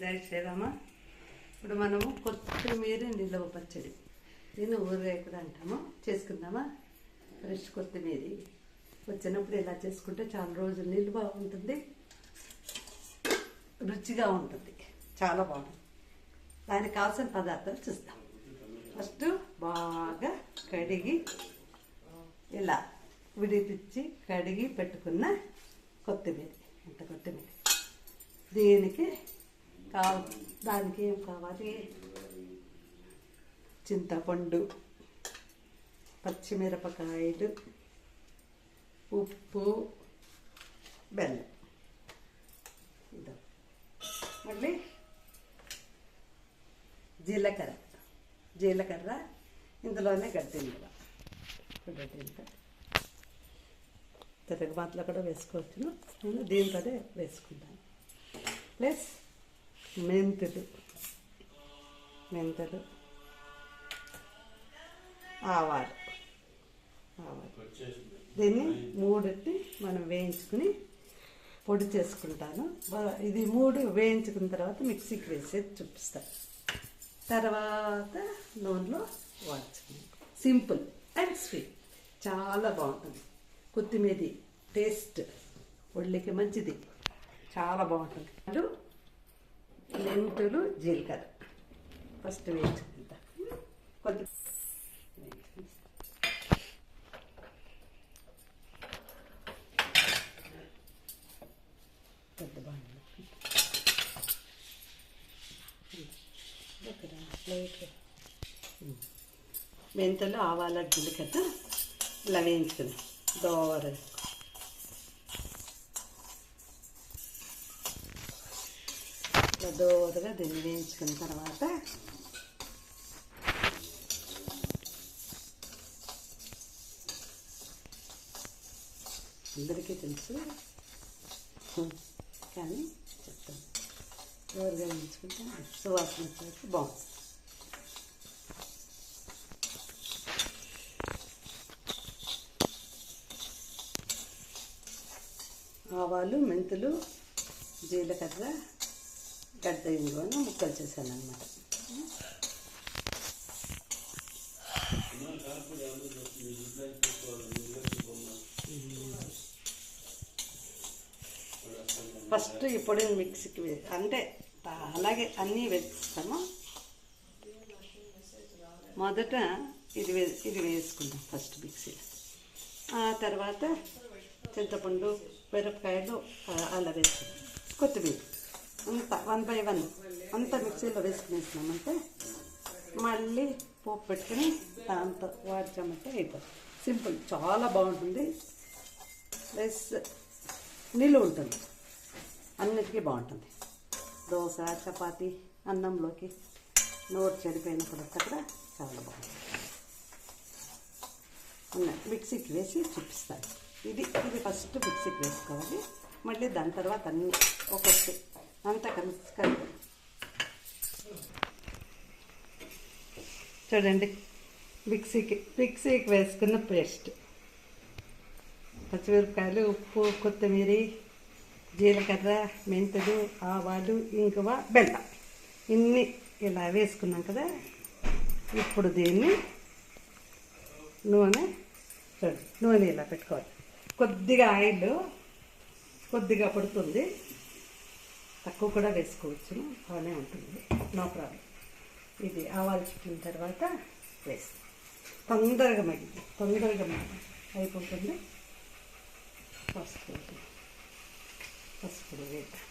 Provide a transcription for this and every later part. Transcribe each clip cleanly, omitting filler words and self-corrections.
జై శ్రీరామ. ఇప్పుడు మనము కొత్తిమీర నిల్వ పచ్చడి, దీన్ని ఊరగాయ కూడా అంటాము, చేసుకుందామా? ఫ్రెష్ కొత్తిమీర వచ్చినప్పుడు ఇలా చేసుకుంటే చాలా రోజులు నిల్వ ఉంటుంది, రుచిగా ఉంటుంది, చాలా బాగుంటుంది. దానికి కావాల్సిన పదార్థాలు చూస్తాం. ఫస్ట్ బాగా కడిగి ఇలా విడిపించి కడిగి పెట్టుకున్న కొత్తిమీర, అంత కొత్తిమీర. దీనికి దానికి ఏం కావాలి? చింతపండు, పచ్చిమిరపకాయలు, ఉప్పు, బెల్లం. మళ్ళీ జీలకర్ర ఇందులోనే గడ్డింది. తిరగబాతలో కూడా వేసుకోవచ్చును, నేను దీంతోనే వేసుకుంటాను. ప్లస్ మెంతులు, ఆవాలు. దీన్ని మూడింటి మనం వేయించుకుని పొడి చేసుకుంటాను. ఇది మూడు వేయించుకున్న తర్వాత మిక్సీకి వేసేది చూపిస్తాను. తర్వాత నూనెలో వాడుచుకుని సింపుల్ అండ్ స్వీట్, చాలా బాగుంటుంది. కొత్తిమీర టేస్ట్ ఒళ్ళకి మంచిది, చాలా బాగుంటుంది. మెంతులు, జీలకర్ర ఫస్ట్ వేయించుకుంటా. కొద్ది పెద్ద బాగుంది. మెంతులు, ఆవాల, జీలకర్ర ఇలా వేయించుకుని దోరగా దీన్ని వేయించుకున్న తర్వాత అందరికీ తెలుసు కానీ చెప్తాను. దోరగా వేయించుకుంటే సువాసన వచ్చేసి బాగుంటుంది. ఆవాలు, మెంతులు, జీలకర్ర, గడ్డ ఇంగువను ముక్కలు చేశాను అన్నమాట. ఫస్ట్ ఇప్పుడు మిక్సీకి అంటే అలాగే అన్నీ వేస్తాము. మొదట ఇది వేసుకుంటాం ఫస్ట్ మిక్సీ. ఆ తర్వాత చింతపండు, మిరపకాయలు అలా వేసుకుంటాం. కొత్తిమీర అంతా 1 by 1 అంతా మిక్సీలో వేసుకునేసినామంటే మళ్ళీ పోపు పెట్టుకుని దాంతో వాడిచామంటే అయిపోతుంది. సింపుల్, చాలా బాగుంటుంది. ప్లస్ నిలువ ఉంటుంది, అన్నిటికీ బాగుంటుంది. దోశ, చపాతి, అన్నంలోకి నోరు చెడిపోయినప్పుడు కూడా చాలా బాగుంటుంది. మిక్సీకి వేసి చూపిస్తాను. ఇది ఫస్ట్ మిక్సీకి వేసుకోవాలి. మళ్ళీ దాని తర్వాత అన్నీ ఒక్కొక్కటి అంతా కలిపి చూడండి. మిక్సీకి వేసుకున్న పేస్ట్, పచ్చిమిరపకాయలు, ఉప్పు, కొత్తిమీర, జీలకర్ర, మెంతులు, ఆవాలు, ఇంగువ, బెల్లం ఇన్ని ఇలా వేసుకున్నాం కదా. ఇప్పుడు దీన్ని నూనె ఇలా పెట్టుకోవాలి. కొద్దిగా ఆయిల్ కొద్దిగా పడుతుంది, తక్కువ కూడా వేసుకోవచ్చు, బాగానే ఉంటుంది, నో ప్రాబ్లం. ఇది ఆవాలు చుట్టిన తర్వాత వేస్తాం. తొందరగా అయిపోతుంది. పసుపు వేద్దాం.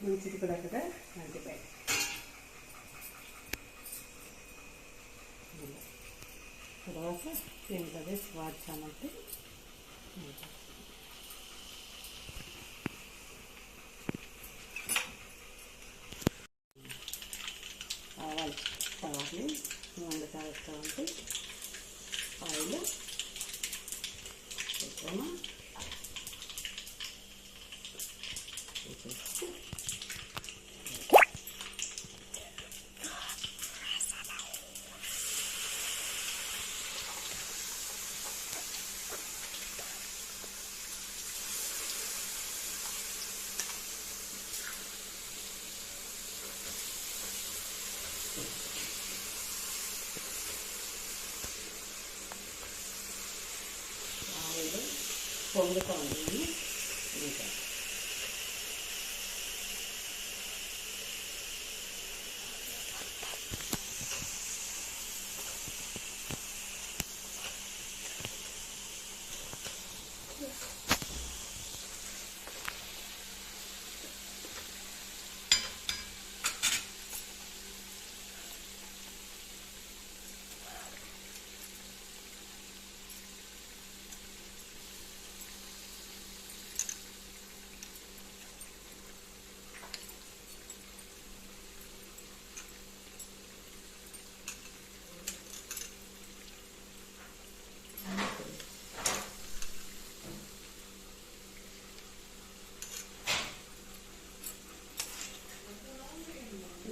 మంచిది కూడా కదా, యాంటీబయాటిక్. తర్వాత దీంట్లో వేసి వాడ్చామంటే కావాలి. నూనె కాలుస్తూ ఉంటే ఆయిల్ పెట్టాము. పొంగుతూ ఉంది. ఇంకా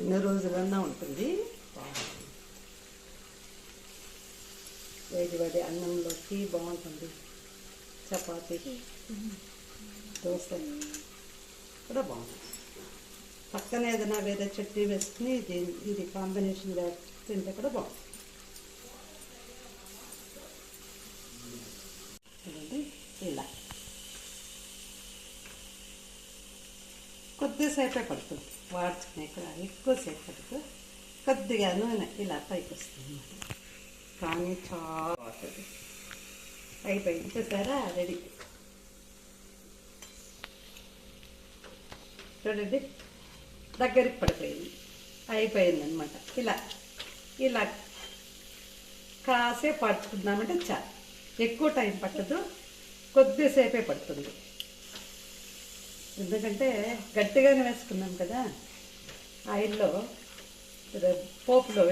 ఎన్ని రోజులన్నా ఉంటుంది. వేడి వేడి అన్నంలోకి బాగుంటుంది. చపాతీ, దోశ కూడా బాగుంటుంది. పక్కన ఏదైనా వేరే చట్నీ వేసుకుని ఇది కాంబినేషన్గా తింటే కూడా బాగుంటుంది. చూడండి, ఇలా కొద్దిసేపే పడుతుంది వాడుచుకునే కూడా, ఎక్కువసేపు పడుతుంది. కొద్దిగా నూనె ఇలా పైకి వస్తుంది అన్నమాట. కానీ చాలా బాగుంటుంది. అయిపోయింది, చూసారా? రెడీ. చూడండి, దగ్గరికి పడిపోయింది. అయిపోయిందనమాట. ఇలా ఇలా కాసేపు పడుచుకున్నామంటే చాలు. ఎక్కువ టైం పట్టదు, కొద్దిసేపే పడుతుంది. ఎందుకంటే గట్టిగానే వేసుకున్నాం కదా. ఆయిల్లో పోపులో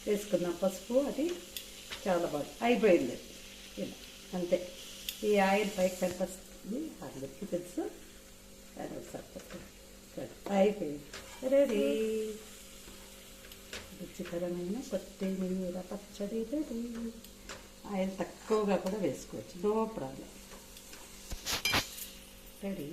వేసుకున్నాం పసుపు, అది చాలా బాగా అయిపోయింది. ఇలా అంతే. ఈ ఆయిల్ పైకి కనిపిస్తుంది, అందరికీ తెలుసు. అయిపోయింది, రెడీ. రుచికరమైన కొత్తిమీర పచ్చడి రెడీ. ఆయిల్ తక్కువగా కూడా వేసుకోవచ్చు, నో ప్రాబ్లం. రెడీ.